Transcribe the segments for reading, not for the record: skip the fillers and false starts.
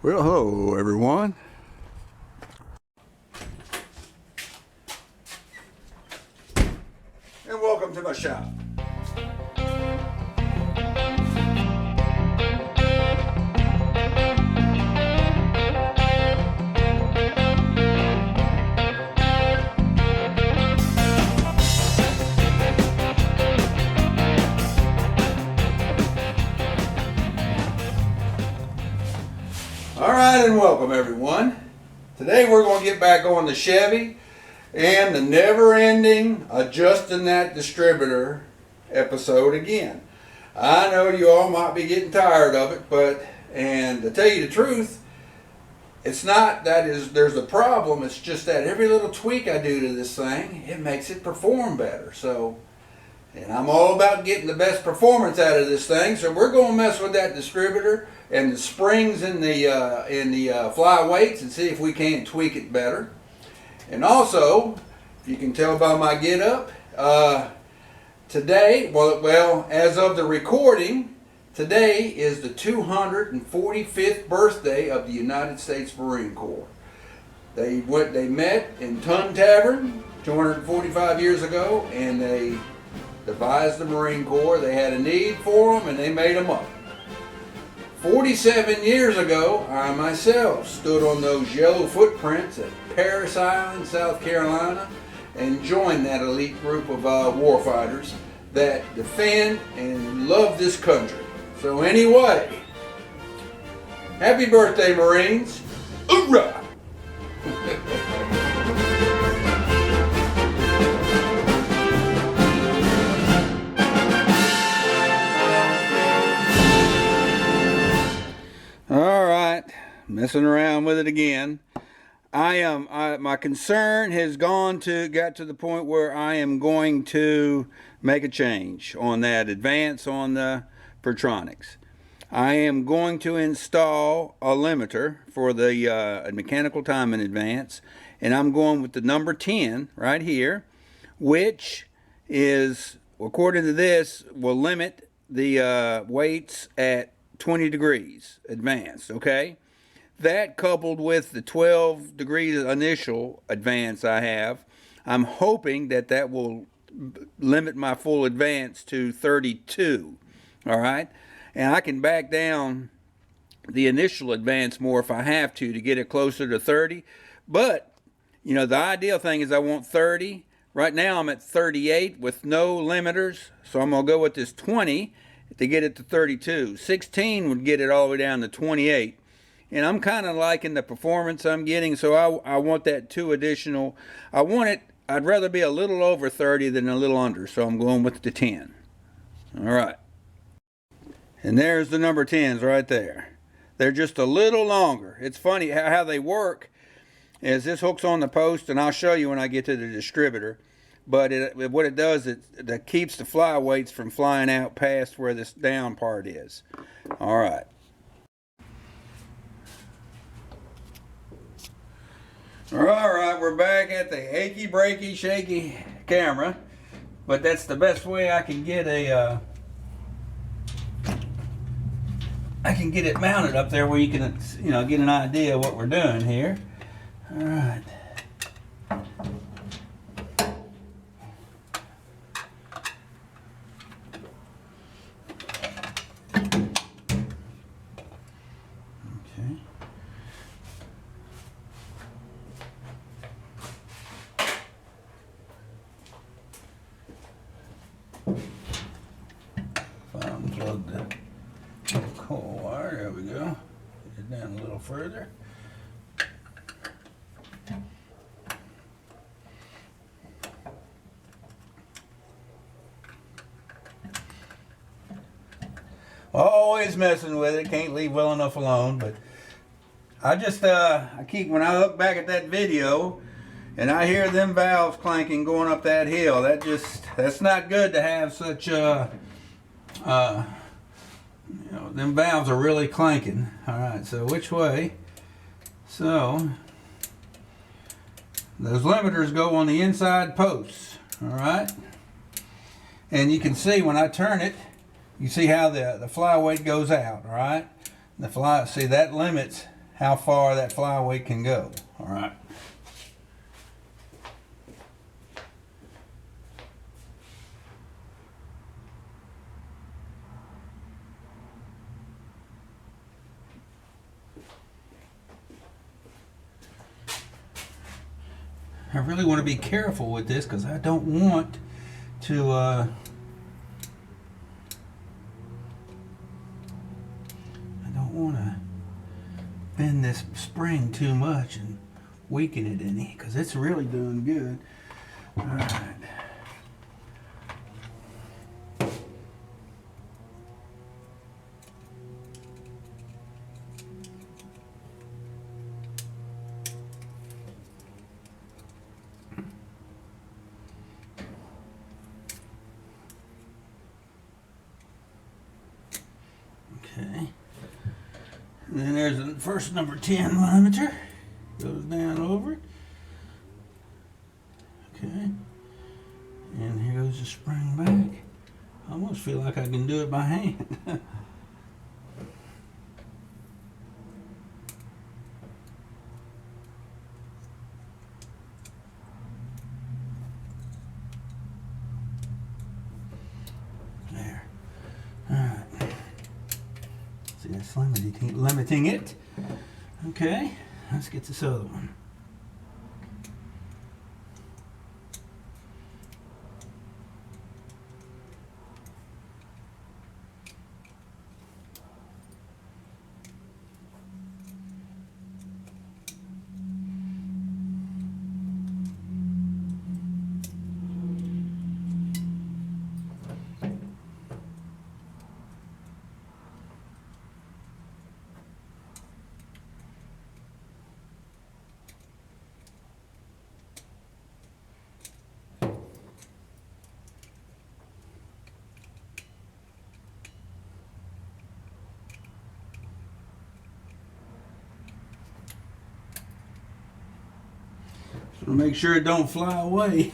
Well, hello everyone. And welcome to my shop. Alright, and welcome everyone. Today we're going to get back on the Chevy and the never-ending adjusting that distributor episode again. I know you all might be getting tired of it, and to tell you the truth, it's not there's a problem, it's just that every little tweak I do to this thing, it makes it perform better. And I'm all about getting the best performance out of this thing, so we're going to mess with that distributor and the springs in the fly weights and see if we can't tweak it better. And also, if you can tell by my get up, today, well, as of the recording, today is the 245th birthday of the United States Marine Corps. They met in Tun Tavern 245 years ago, and they devised the Marine Corps. They had a need for them, and they made them up. 47 years ago, I myself stood on those yellow footprints at Parris Island, South Carolina, and joined that elite group of warfighters that defend and love this country. So anyway, happy birthday, Marines! Hoorah! Alright, messing around with it again. My concern has got to the point where I am going to make a change on that advance on the Pertronics. I am going to install a limiter for the mechanical timing advance, and I'm going with the number 10 right here, which is, according to this, will limit the weights at 20 degrees advance, okay? That coupled with the 12 degrees initial advance I have, I'm hoping that will limit my full advance to 32, all right? And I can back down the initial advance more if I have to get it closer to 30. But, you know, the ideal thing is I want 30. Right now I'm at 38 with no limiters, so I'm going to go with this 20 to get it to 32. 16 would get it all the way down to 28. And I'm kind of liking the performance I'm getting, so I want that 2 additional. I'd rather be a little over 30 than a little under, so I'm going with the 10. All right. And there's the number 10s right there. They're just a little longer. It's funny how they work is this hooks on the post, and I'll show you when I get to the distributor. But what it does, it keeps the fly weights from flying out past where this down part is. All right. All right, we're back at the achy, breaky, shaky camera. But that's the best way I can get it mounted up there where you can, get an idea of what we're doing here. All right. Unplug the coil wire. There we go. Get it down a little further. Always messing with it. Can't leave well enough alone. But I just when I look back at that video and I hear them valves clanking going up that hill, that's not good to have such them valves are really clanking. All right, so which way? So those limiters go on the inside posts. All right, and you can see when I turn it, you see how the fly weight goes out. All right, see that limits how far that flyweight can go. All right. I really want to be careful with this because I don't want to I don't want to bend this spring too much and weaken it any, because it's really doing good. All right. Okay. And then there's the first number 10 limiter. Goes down over it. Okay. And here goes the spring back. I almost feel like I can do it by hand. There. Alright. See, that's limiting it. Okay. Let's get this other one. So make sure it don't fly away.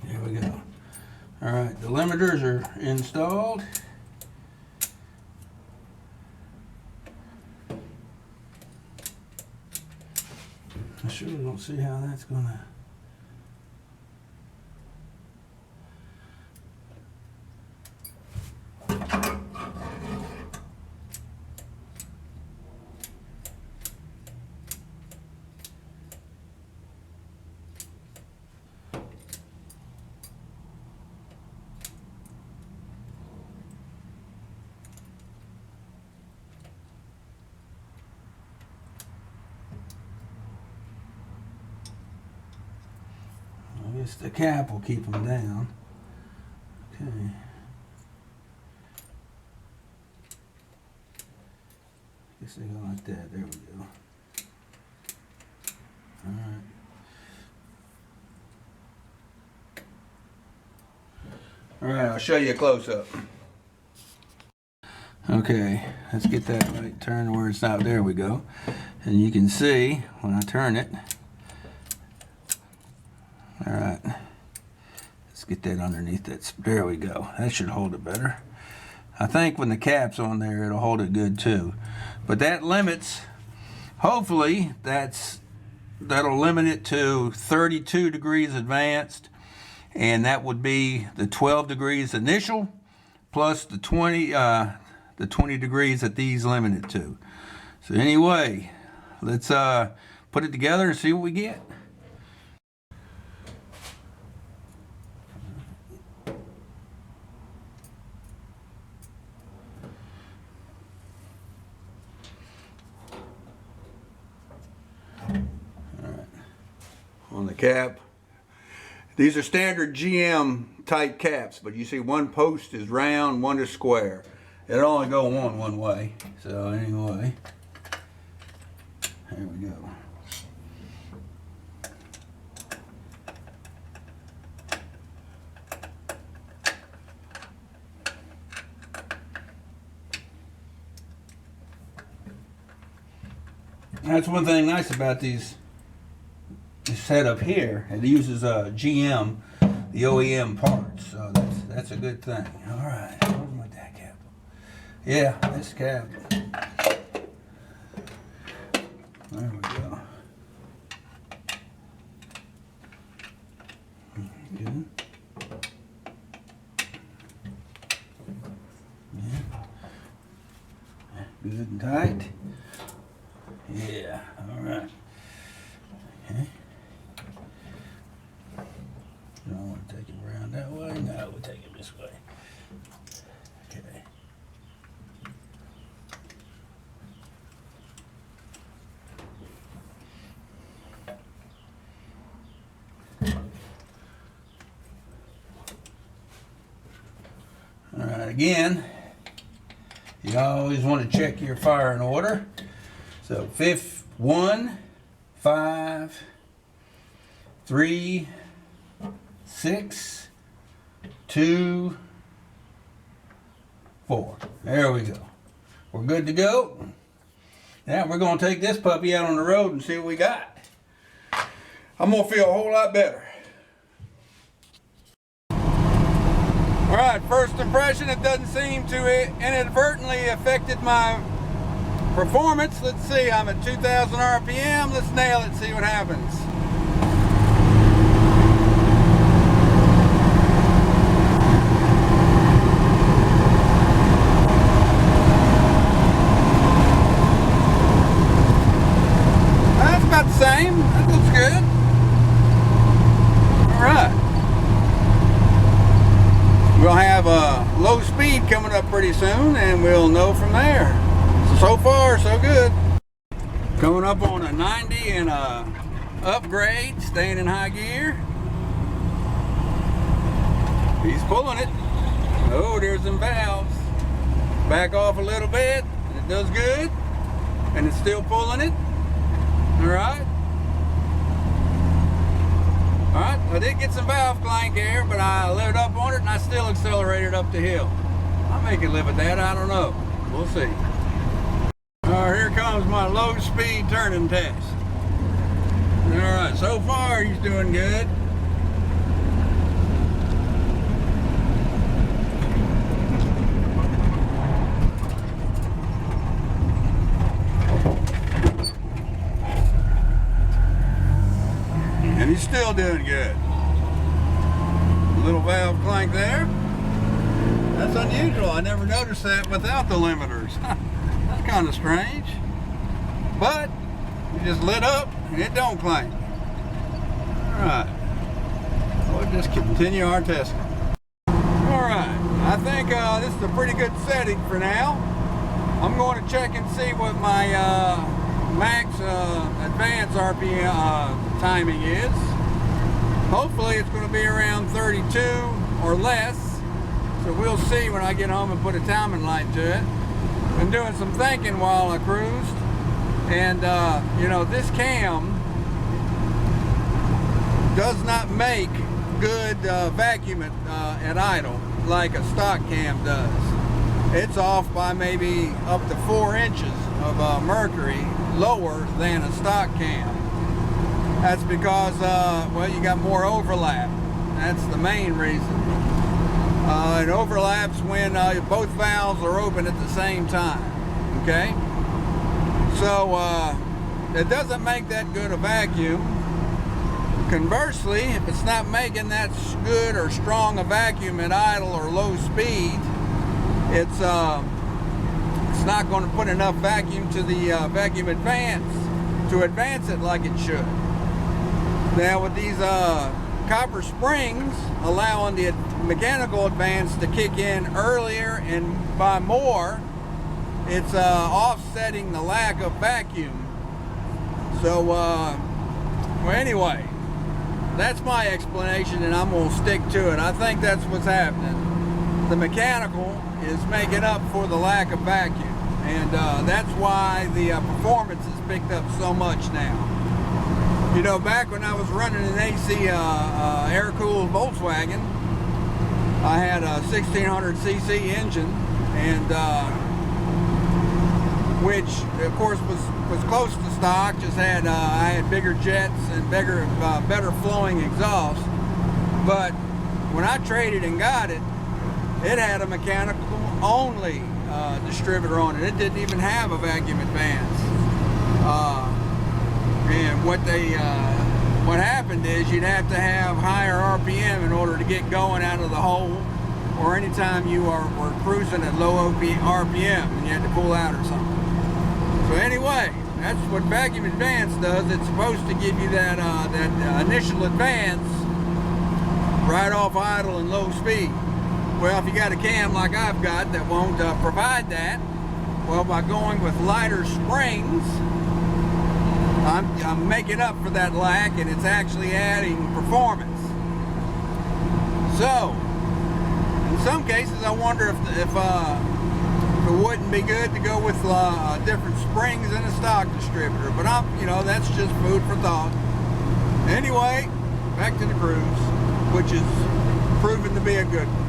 There we go. All right, the limiters are installed. I sure don't see how that's gonna. I guess the cap will keep them down. Okay. I guess they go like that. There we go. All right. All right, I'll show you a close-up. Okay, let's get that right. Turn where it's not. There we go. And you can see when I turn it. All right, let's get that underneath that. There we go. That should hold it better. I think when the cap's on there, it'll hold it good too. But that limits, hopefully, that'll limit it to 32 degrees advanced, and that would be the 12 degrees initial plus the 20 degrees that these limit it to. So anyway, let's put it together and see what we get. On the cap. These are standard GM type caps, but you see one post is round, one is square. It'll only go on one way. So anyway, there we go. That's one thing nice about these setup here. It uses GM, the OEM parts, so that's a good thing. All right, where's my dad cap? Yeah, this cap. There we go. Good. Yeah. Good and tight. Yeah, all right. Okay. Don't want to take it around that way. No, we'll take it this way. Okay. All right, again, you always want to check your firing order. So 1, 5, 3, 6, 2, 4. There we go. We're good to go. Now we're going to take this puppy out on the road and see what we got. I'm going to feel a whole lot better. Alright, first impression, it doesn't seem to inadvertently affected my performance. Let's see, I'm at 2,000 RPM. Let's nail it, see what happens. That's about the same. That looks good. Alright. We'll have a low speed coming up pretty soon and we'll know from there. So far, so good. Coming up on a 90 and a upgrade, staying in high gear. He's pulling it. Oh, there's some valves. Back off a little bit, and it does good. And it's still pulling it. All right. All right, I did get some valve clank there, but I loaded up on it and I still accelerated up the hill. I may can live with that, I don't know. We'll see. Here comes my low speed turning test. Alright, so far he's doing good. And he's still doing good. A little valve clank there. That's unusual. I never noticed that without the limiters. That's kind of strange. But you just lit up and it don't clank. Alright. We'll just continue our testing. Alright. I think this is a pretty good setting for now. I'm going to check and see what my max advance RPM timing is. Hopefully it's going to be around 32 or less. So we'll see when I get home and put a timing light to it. Been doing some thinking while I cruised, and you know, this cam does not make good vacuum at idle like a stock cam does. It's off by maybe up to 4 inches of mercury lower than a stock cam. That's because well, you got more overlap. That's the main reason. It overlaps when both valves are open at the same time. Okay? So it doesn't make that good a vacuum. Conversely, if it's not making that good or strong a vacuum at idle or low speed, it's not going to put enough vacuum to the vacuum advance to advance it like it should. Now with these copper springs allowing the mechanical advance to kick in earlier and by more, it's offsetting the lack of vacuum. So well, anyway, that's my explanation, and I'm going to stick to it. I think that's what's happening. The mechanical is making up for the lack of vacuum, and that's why the performance has picked up so much now. You know, back when I was running an AC air-cooled Volkswagen, I had a 1600cc engine, and which of course was close to stock. Just had I had bigger jets and better flowing exhaust. But when I traded and got it, it had a mechanical only distributor on it. It didn't even have a vacuum advance. And what happened is you'd have to have higher RPM in order to get going out of the hole, or anytime you were cruising at low RPM and you had to pull out or something. So anyway, that's what vacuum advance does. It's supposed to give you that initial advance right off idle and low speed. Well, if you got a cam like I've got that won't provide that, well, by going with lighter springs, I'm making up for that lack, and it's actually adding performance. So, in some cases, I wonder if it wouldn't be good to go with different springs in a stock distributor. But that's just food for thought. Anyway, back to the cruise, which is proven to be a good one.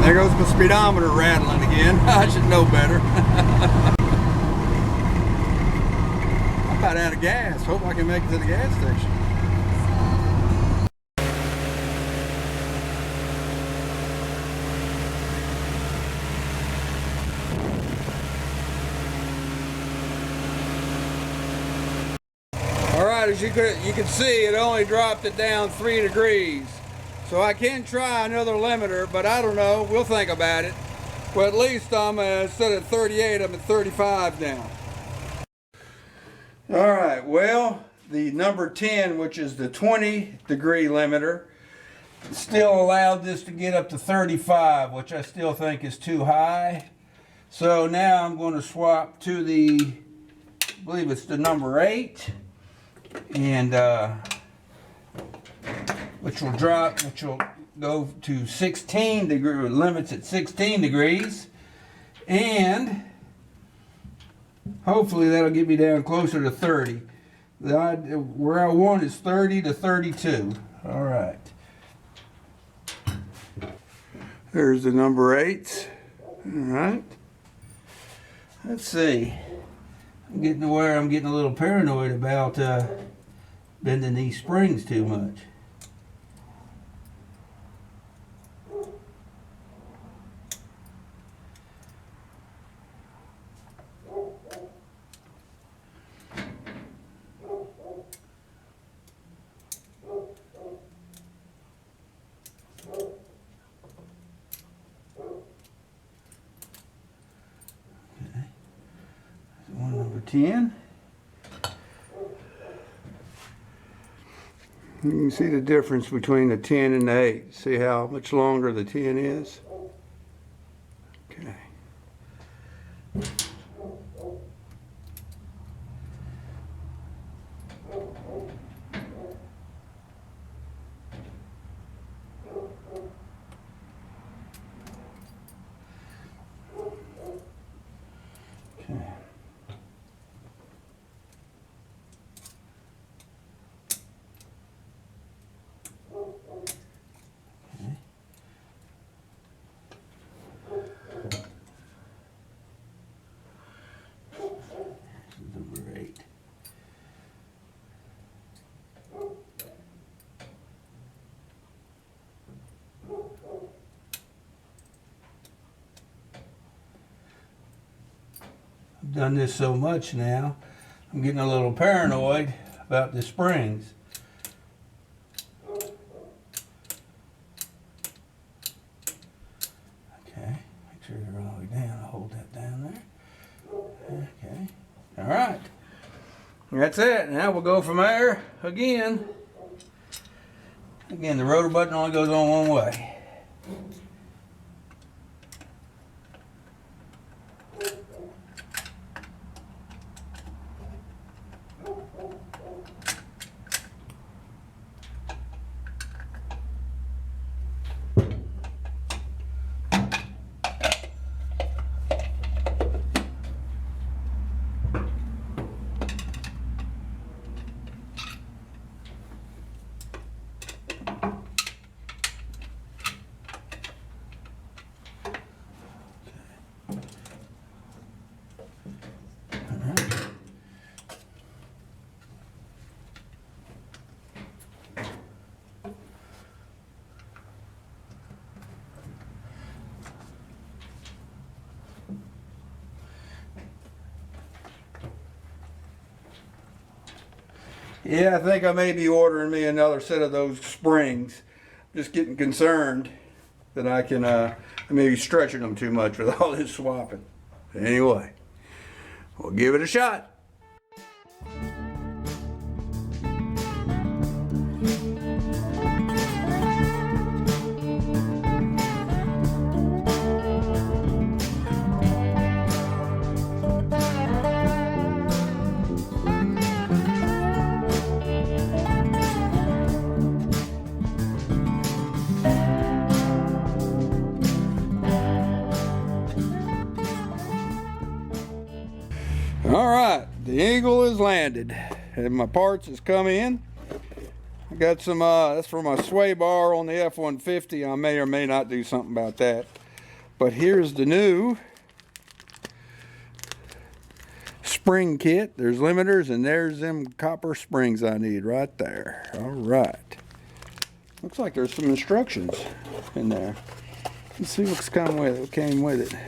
There goes my speedometer rattling again. I should know better. I'm about out of gas. Hope I can make it to the gas station. Alright, as you can see, it only dropped it down 3 degrees. So I can try another limiter, but I don't know. We'll think about it. Well, at least I'm instead of 38, I'm at 35 now. All right. Well, the number 10, which is the 20-degree limiter, still allowed this to get up to 35, which I still think is too high. So now I'm going to swap to the, I believe it's the number 8, and which will go to 16 degrees, limits at 16 degrees, and hopefully that'll get me down closer to 30. Where I want is 30 to 32. All right. There's the number 8. All right. Let's see. I'm getting to where I'm getting a little paranoid about bending these springs too much. Number 10. You can see the difference between the 10 and the 8. See how much longer the 10 is? Okay. Done this so much now, I'm getting a little paranoid about the springs. Okay, make sure they're all the way down. I'll hold that down. That's it. Now we'll go from there again. Again, the rotor button only goes on one way. Yeah, I think I may be ordering me another set of those springs. Just getting concerned that I can, I may be stretching them too much with all this swapping. Anyway, we'll give it a shot. All right, the Eagle is landed and my parts has come in. I got some, that's for my sway bar on the F-150. I may or may not do something about that. But here's the new spring kit. There's limiters and there's them copper springs I need right there. All right. Looks like there's some instructions in there. Let's see what's come with it, what came with it.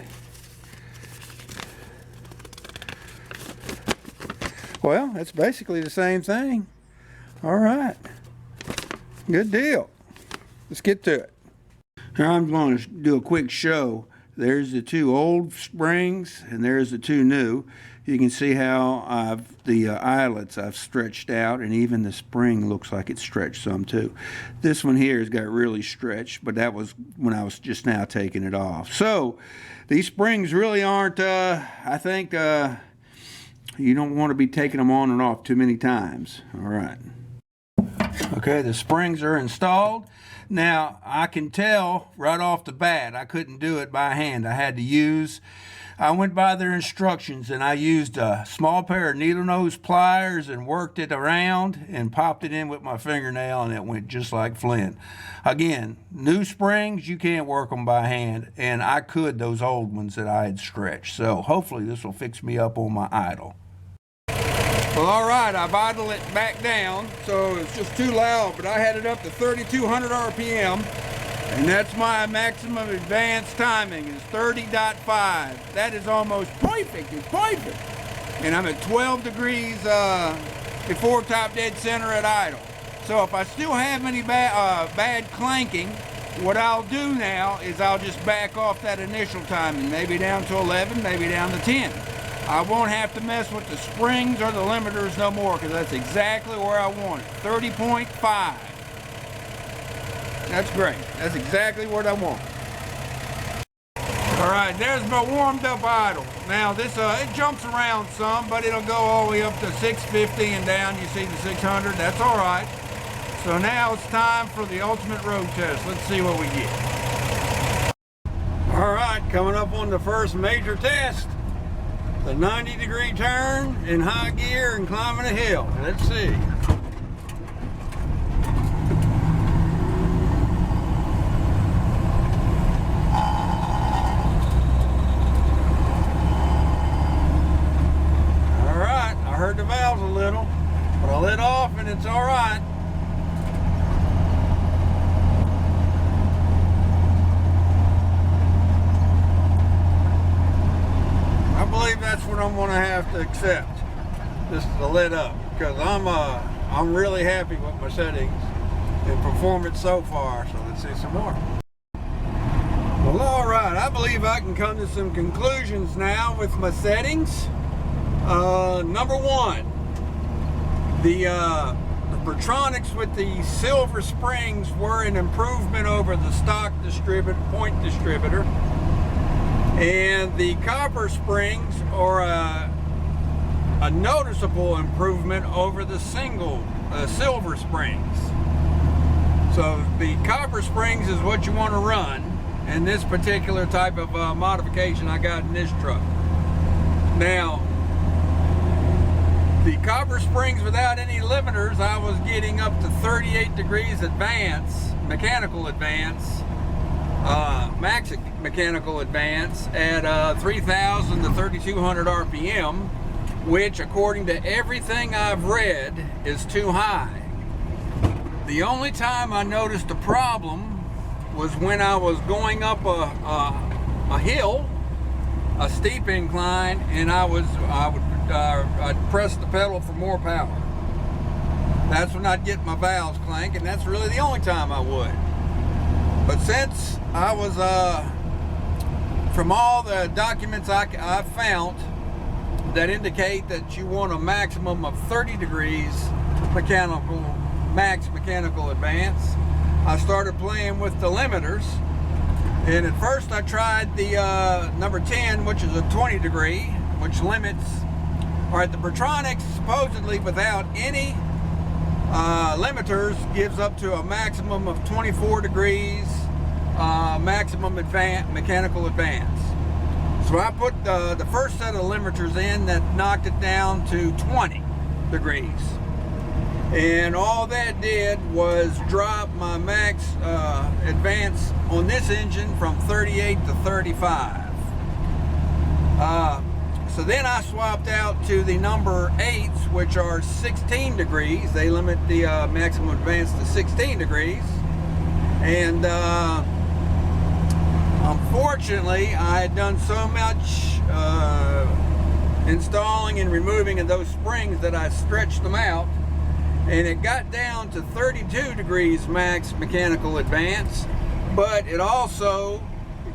Well, that's basically the same thing. All right. Good deal. Let's get to it. Now I'm going to do a quick show. There's the two old springs and there's the two new. You can see how the eyelets I've stretched out, and even the spring looks like it's stretched some too. This one here has got really stretched, but that was when I was just now taking it off. So these springs really aren't, I think, you don't want to be taking them on and off too many times. All right. Okay, the springs are installed. Now, I can tell right off the bat, I couldn't do it by hand. I went by their instructions and I used a small pair of needle nose pliers and worked it around and popped it in with my fingernail, and it went just like flint. Again, new springs, you can't work them by hand, and I could those old ones that I had stretched. So hopefully this will fix me up on my idle. Well, all right, I've idled it back down, so it's just too loud, but I had it up to 3,200 RPM, and that's my maximum advanced timing is 30.5. That is almost perfect. It's perfect. And I'm at 12 degrees before top dead center at idle. So if I still have any bad clanking, what I'll do now is I'll just back off that initial timing, maybe down to 11, maybe down to 10. I won't have to mess with the springs or the limiters no more, because that's exactly where I want it. 30.5. That's great. That's exactly what I want. All right, there's my warmed up idle. Now this, it jumps around some, but it'll go all the way up to 650 and down. You see the 600, that's all right. So now it's time for the ultimate road test. Let's see what we get. All right, coming up on the first major test. The 90-degree turn in high gear and climbing a hill. Let's see. All right, I heard the valves a little, but I lit off and it's all right. That's what I'm going to have to accept, just the lid up, because I'm really happy with my settings and performance so far. So let's see some more. Well, all right, I believe I can come to some conclusions now with my settings. Number one, The Pertronix with the silver springs were an improvement over the stock point distributor, and the copper springs are a noticeable improvement over the single silver springs. So the copper springs is what you want to run in this particular type of modification I got in this truck. Now, the copper springs without any limiters, I was getting up to 38 degrees advance, mechanical advance, max mechanical advance at 3,000 to 3,200 RPM, which according to everything I've read is too high. The only time I noticed a problem was when I was going up a hill, a steep incline, and I'd press the pedal for more power. That's when I'd get my valves clank, and that's really the only time I would. But since I was, from all the documents I've found that indicate that you want a maximum of 30 degrees max mechanical advance, I started playing with the limiters. And at first I tried the number 10, which is a 20 degree, which limits. All right, the Pertronix supposedly without any limiters gives up to a maximum of 24 degrees maximum mechanical advance. So I put the first set of limiters in that knocked it down to 20 degrees. And all that did was drop my max advance on this engine from 38 to 35. So then I swapped out to the number 8s, which are 16 degrees. They limit the maximum advance to 16 degrees. And unfortunately, I had done so much installing and removing of those springs that I stretched them out. And it got down to 32 degrees max mechanical advance, but it also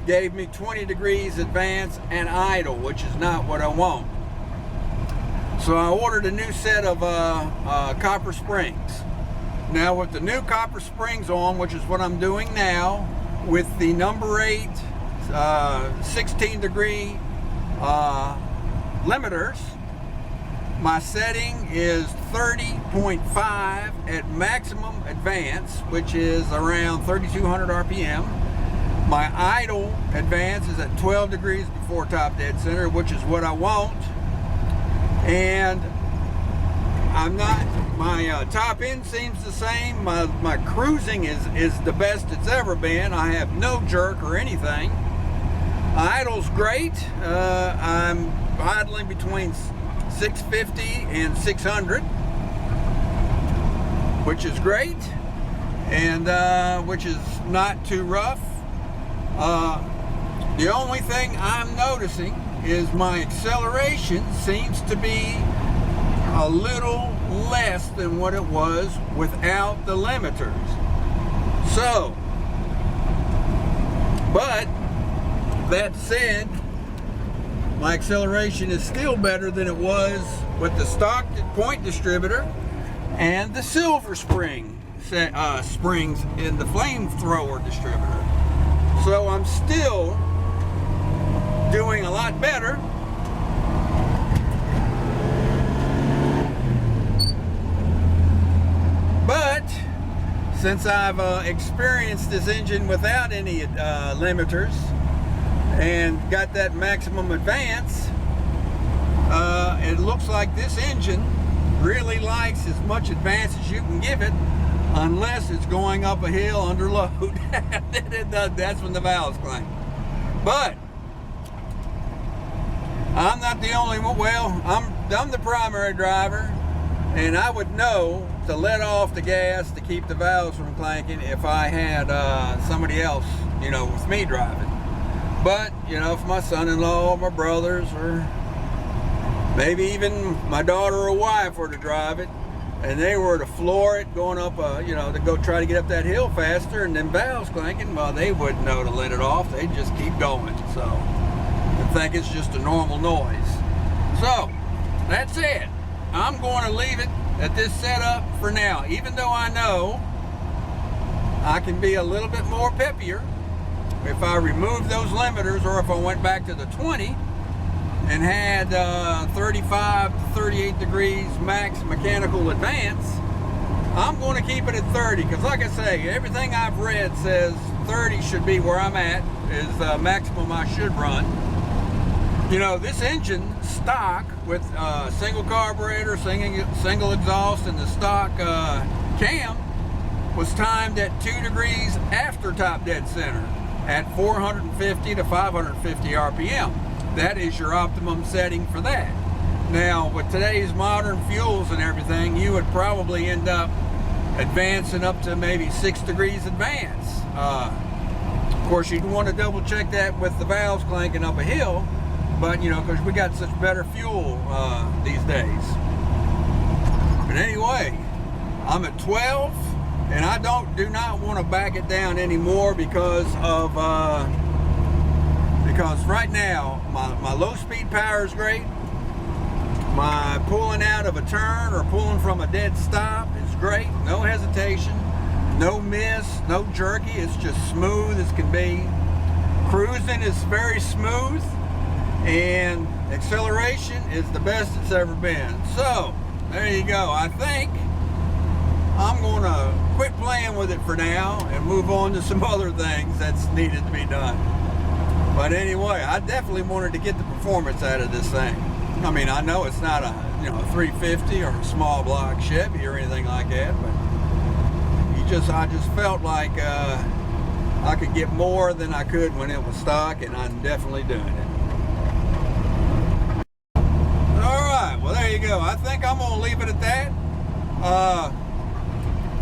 gave me 20 degrees advance and idle, which is not what I want. So I ordered a new set of copper springs. Now with the new copper springs on, which is what I'm doing now, with the number 8 16 degree limiters, my setting is 30.5 at maximum advance, which is around 3,200 RPM. My idle advance is at 12 degrees before top dead center, which is what I want. And I'm not, my top end seems the same. My cruising is the best it's ever been. I have no jerk or anything. Idle's great. I'm idling between 650 and 600, which is great, and which is not too rough. The only thing I'm noticing is my acceleration seems to be a little less than what it was without the limiters. So, but that said, my acceleration is still better than it was with the stock point distributor and the silver springs in the Flamethrower distributor. So I'm still doing a lot better. But since I've experienced this engine without any limiters and got that maximum advance, it looks like this engine really likes as much advance as you can give it, unless it's going up a hill under load. That's when the valves clank. But I'm not the only one. Well, I'm the primary driver, and I would know to let off the gas to keep the valves from clanking if I had somebody else, with me driving. But, if my son-in-law or my brothers or maybe even my daughter or wife were to drive it, and they were to floor it going up, to go try to get up that hill faster, and then valves clanking, well, they wouldn't know to let it off. They'd just keep going. So, I think it's just a normal noise. So, that's it. I'm going to leave it at this setup for now, even though I know I can be a little bit more peppier if I remove those limiters, or if I went back to the 20 and had 35 to 38 degrees max mechanical advance. I'm going to keep it at 30, because like I say, everything I've read says 30 should be where I'm at, is the maximum I should run. You know, this engine stock with single carburetor, single exhaust, and the stock cam was timed at 2 degrees after top dead center at 450 to 550 RPM. That is your optimum setting for that. Now, with today's modern fuels and everything, you would probably end up advancing up to maybe 6 degrees advance. Of course, you'd want to double check that with the valves clanking up a hill, but you know, because we got such better fuel these days. But anyway, I'm at 12, and I do not want to back it down anymore because right now my low speed power is great. My pulling out of a turn or pulling from a dead stop is great. No hesitation, no miss, no jerky. It's just smooth as can be. Cruising is very smooth, and acceleration is the best it's ever been. So there you go. I think I'm going to quit playing with it for now and move on to some other things that's needed to be done. But anyway, I definitely wanted to get the performance out of this thing. I mean, I know it's not a 350 or a small block Chevy or anything like that, but I just felt like I could get more than I could when it was stock, and I'm definitely doing it. All right, well there you go. I think I'm gonna leave it at that.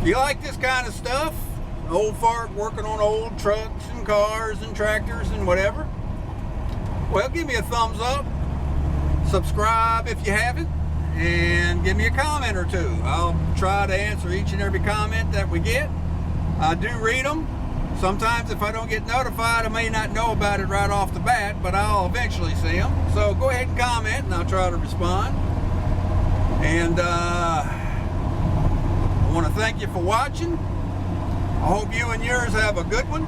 If you like this kind of stuff, old fart working on old trucks and cars and tractors and whatever, well, give me a thumbs up, subscribe if you haven't, and give me a comment or two. I'll try to answer each and every comment that we get. I do read them. Sometimes if I don't get notified, I may not know about it right off the bat, but I'll eventually see them. So go ahead and comment, and I'll try to respond. And I want to thank you for watching. I hope you and yours have a good one.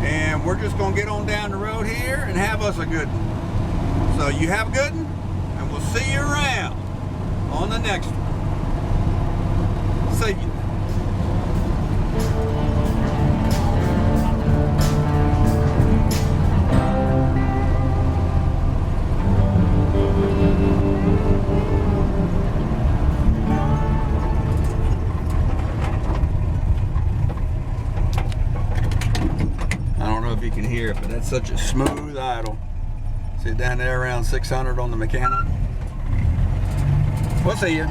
And we're just going to get on down the road here and have us a good one. So you have a good one, and we'll see you around on the next one. See you. You can hear it, but that's such a smooth idle. See it down there around 600 on the mechanical. We'll see you.